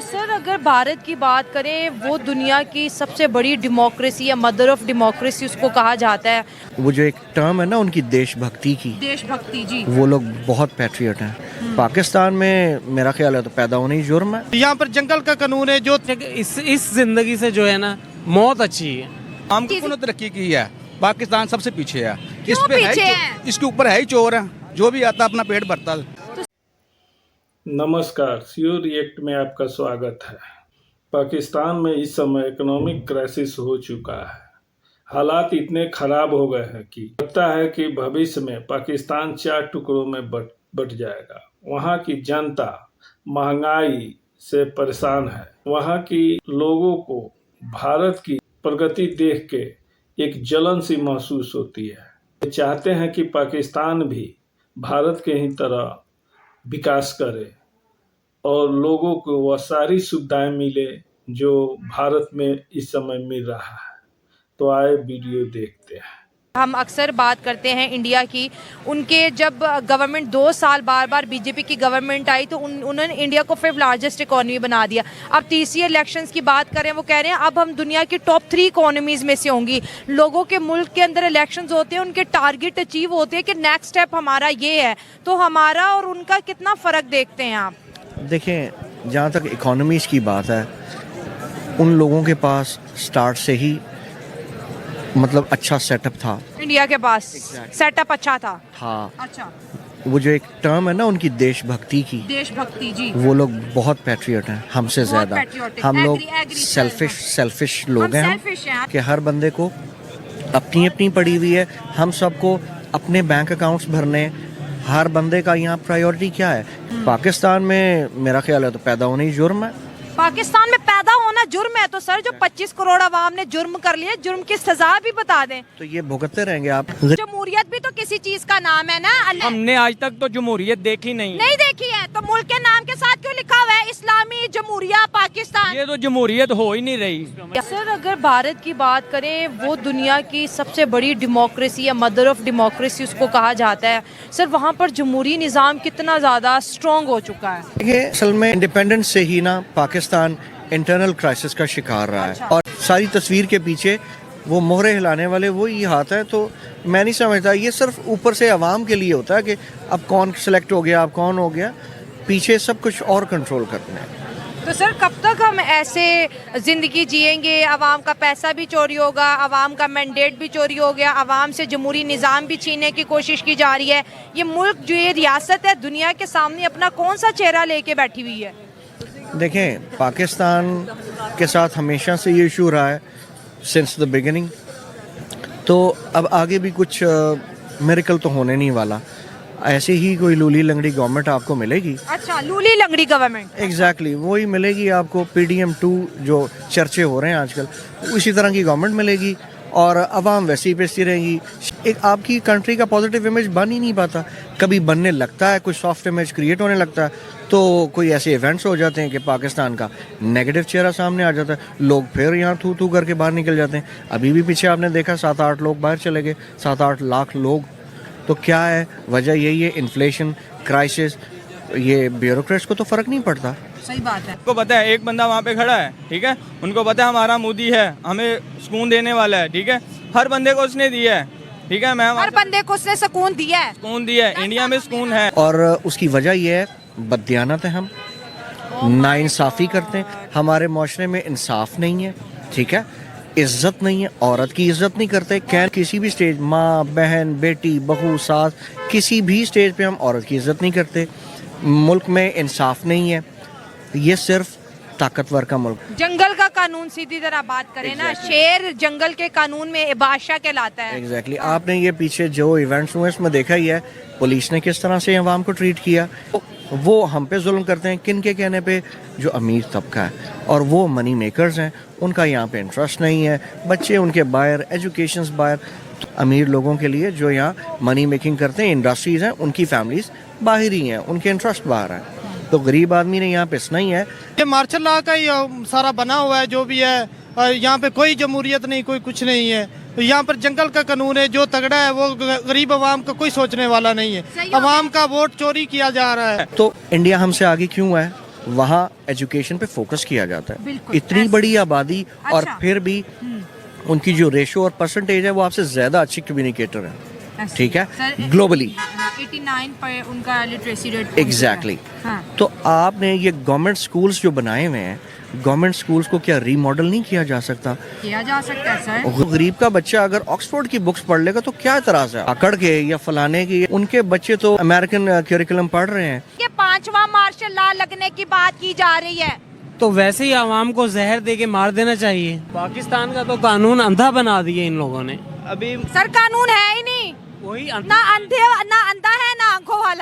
Sir अगर भारत की बात करें, वो दुनिया की सबसे बड़ी डेमोक्रेसी या मदर ऑफ डेमोक्रेसी उसको कहा जाता है। वो जो एक टर्म है ना उनकी देशभक्ति की, देशभक्ति जी, वो लोग बहुत पैट्रियट हैं। पाकिस्तान में मेरा ख्याल है तो पैदा होना ही जुर्म है। यहाँ पर जंगल का कानून है जो इस जिंदगी से जो है ना मौत अच्छी है। हमको ने तरक्की की है, पाकिस्तान सबसे पीछे है। क्यों पीछे है? इसके ऊपर है ही चोर है, जो भी आता अपना पेट भरता है। नमस्कार, सीओ रिएक्ट में आपका स्वागत है। पाकिस्तान में इस समय इकोनॉमिक क्राइसिस हो चुका है। हालात इतने खराब हो गए हैं कि लगता है कि भविष्य में पाकिस्तान 4 टुकड़ों में बट जाएगा। वहाँ की जनता महंगाई से परेशान है। वहाँ की लोगों को भारत की प्रगति देख के एक जलन सी महसूस होती है। वे चाहते हैं कि पाकिस्तान भी भारत के ही तरह विकास करे और लोगों को वह सारी सुविधाएं मिले जो भारत में इस समय मिल रहा है। तो आए वीडियो देखते हैं। हम अक्सर बात करते हैं इंडिया की। उनके जब गवर्नमेंट 2 साल बार बीजेपी की गवर्नमेंट आई तो उन्होंने इंडिया को 5th लार्जेस्ट इकोनॉमी बना दिया। अब तीसरी इलेक्शंस की बात करें, वो कह रहे हैं अब हम दुनिया की टॉप 3 इकोनॉमीज में से होंगी। लोगों के मुल्क के अंदर इलेक्शंस होते हैं, उनके टारगेट अचीव होते हैं कि नेक्स्ट स्टेप हमारा ये है। तो हमारा और उनका कितना फ़र्क देखते हैं आप? देखें, जहाँ तक इकोनॉमीज़ की बात है, उन लोगों के पास स्टार्ट से ही मतलब अच्छा सेटअप था। इंडिया के पास सेटअप अच्छा था। हाँ, अच्छा, वो जो एक टर्म है ना उनकी देशभक्ति की, देशभक्ति जी, वो लोग बहुत पैट्रियट हैं हमसे ज़्यादा। patriotic, हम लोग agree, सेल्फिश लोग हैं। selfish हैं। कि हर बंदे को अपनी अपनी पड़ी हुई है। हम सबको अपने बैंक अकाउंट्स भरने, हर बंदे का यहाँ प्रायोरिटी क्या है। पाकिस्तान में मेरा ख्याल है तो पैदा होना ही जुर्म है। पाकिस्तान में पैदा होना जुर्म है तो सर जो 25 करोड़ आवाम ने जुर्म कर लिया, जुर्म की सजा भी बता दें। तो ये भुगतते रहेंगे आप। जमहूरियत भी तो किसी चीज का नाम है ना। हमने आज तक तो जमहूरियत देखी नहीं देखी है तो मुल्क के नाम के साथ क्यों लिखा हुआ है इस्लामी जमहूरिया पाकिस्तान? ये तो जमहूरियत हो ही नहीं रही। सर अगर भारत की बात करें, वो दुनिया की सबसे बड़ी डेमोक्रेसी या मदर ऑफ डेमोक्रेसी उसको कहा जाता है। सर वहाँ पर जमहूरी निज़ाम कितना ज़्यादा स्ट्रॉन्ग हो चुका है। देखिए, असल में इंडिपेंडेंस से ही ना पाकिस्तान इंटरनल क्राइसिस का शिकार रहा है। और सारी तस्वीर के पीछे वो मोहरे हिलाने वाले वो ही हाथ है। तो मैं नहीं समझता ये सिर्फ ऊपर से अवाम के लिए होता है कि अब कौन सिलेक्ट हो गया, अब कौन हो गया। पीछे सब कुछ और कंट्रोल करते हैं। तो सर कब तक हम ऐसे जिंदगी जिएंगे? अवाम का पैसा भी चोरी होगा, अवाम का मैंडेट भी चोरी हो गया, अवाम से जमहूरी निज़ाम भी छीनने की कोशिश की जा रही है। ये मुल्क जो ये रियासत है दुनिया के सामने अपना कौन सा चेहरा लेके बैठी हुई है? देखें, पाकिस्तान के साथ हमेशा से ये इशू रहा है सिंस द बिगिनिंग। तो अब आगे भी कुछ मिरेकल तो होने नहीं वाला। ऐसे ही कोई लूली लंगड़ी गवर्नमेंट आपको मिलेगी। अच्छा, लूली लंगड़ी गवर्नमेंट। एग्जैक्टली वही मिलेगी आपको। PDM 2 जो चर्चे हो रहे हैं आजकल, उसी तरह की गवर्नमेंट मिलेगी और अवाम वैसे ही बेचती रहेगी। एक आपकी कंट्री का पॉजिटिव इमेज बन ही नहीं पाता। कभी बनने लगता है, कुछ सॉफ्ट इमेज क्रिएट होने लगता है तो कोई ऐसे इवेंट्स हो जाते हैं कि पाकिस्तान का नेगेटिव चेहरा सामने आ जाता है। लोग फिर यहाँ थू थू करके बाहर निकल जाते हैं। अभी भी पीछे आपने देखा 7-8 लोग बाहर चले गए, 7-8 लाख लोग। तो क्या है वजह? यही है इन्फ्लेशन, क्राइसिस। ये ब्यूरोक्रेट्स को तो फ़र्क नहीं पड़ता। सही बात है। उनको पता है एक बंदा वहाँ पे खड़ा है, ठीक है, उनको पता है हमारा मोदी है, हमें सुकून देने वाला है, ठीक है। हर बंदे को उसने दिया है, ठीक है। हर बंदे को उसने सुकून दिया है। सुकून दिया है, इंडिया में सुकून है। और उसकी वजह यह है बददियानत है। हम नाइंसाफ़ी करते हैं, हमारे माशरे में इंसाफ नहीं है, ठीक है। इज़्ज़त नहीं है, औरत की इज़्ज़त नहीं करते। किसी भी स्टेज, माँ, बहन, बेटी, बहू, सास, किसी भी स्टेज पे हम औरत की इज़्ज़त नहीं करते। मुल्क में इंसाफ नहीं है। ये सिर्फ ताकतवर का मुल्क। जंगल का कानून सीधी तरह बात करें ना, शेर जंगल के कानून में बादशाह कहलाता है। एग्जैक्टली आपने ये पीछे जो इवेंट्स हुए इसमें देखा ही है, पुलिस ने किस तरह से अवाम को ट्रीट किया। वो हम पे जुल्म करते हैं किन के कहने पे? जो अमीर तबका है और वो मनी मेकर्स हैं, उनका यहाँ पे इंटरेस्ट नहीं है। बच्चे उनके बाहर, एजुकेशंस बाहर। अमीर लोगों के लिए जो यहाँ मनी मेकिंग करते हैं, इंडस्ट्रीज हैं, उनकी फैमिलीज बाहर ही हैं, उनके इंटरेस्ट बाहर हैं। तो गरीब आदमी ने यहाँ पे इतना ही है। ये मार्शल लॉ का ही सारा बना हुआ है जो भी है। यहाँ पे कोई जमहूरियत नहीं, कोई कुछ नहीं है। यहाँ पर जंगल का कानून है, जो तगड़ा है वो गरीब अवाम का कोई सोचने वाला नहीं है। अवाम का वोट चोरी किया जा रहा है। तो इंडिया हमसे आगे क्यों है? वहाँ एजुकेशन पे फोकस किया जाता है। बिल्कुल, इतनी ऐसा। बड़ी आबादी और अच्छा। फिर भी उनकी जो रेशो और परसेंटेज है वो आपसे ज़्यादा अच्छी कम्युनिकेटर है, ऐसा। ठीक है, सर, ग्लोबली। 89 पर उनका लिटरेसी रेट एग्जैक्टली। हाँ। तो आपने ये गवर्नमेंट स्कूल्स जो बनाए हुए हैं, गवर्नमेंट स्कूल्स को क्या रीमॉडल नहीं किया जा सकता? किया जा सकता है सर। और गरीब का बच्चा अगर ऑक्सफोर्ड की बुक्स पढ़ लेगा तो क्या एतराज है? अकड़ के या फलाने की, उनके बच्चे तो अमेरिकन करिकुलम पढ़ रहे हैं। ये 5वां मार्शल लॉ लगने की बात की जा रही है। तो वैसे ही आवाम को जहर दे के मार देना चाहिए। पाकिस्तान का तो कानून अंधा बना दिए इन लोगों ने। अभी सर कानून है ही नहीं, वही ना अंधे ना अंधा है ना आंखों वाला।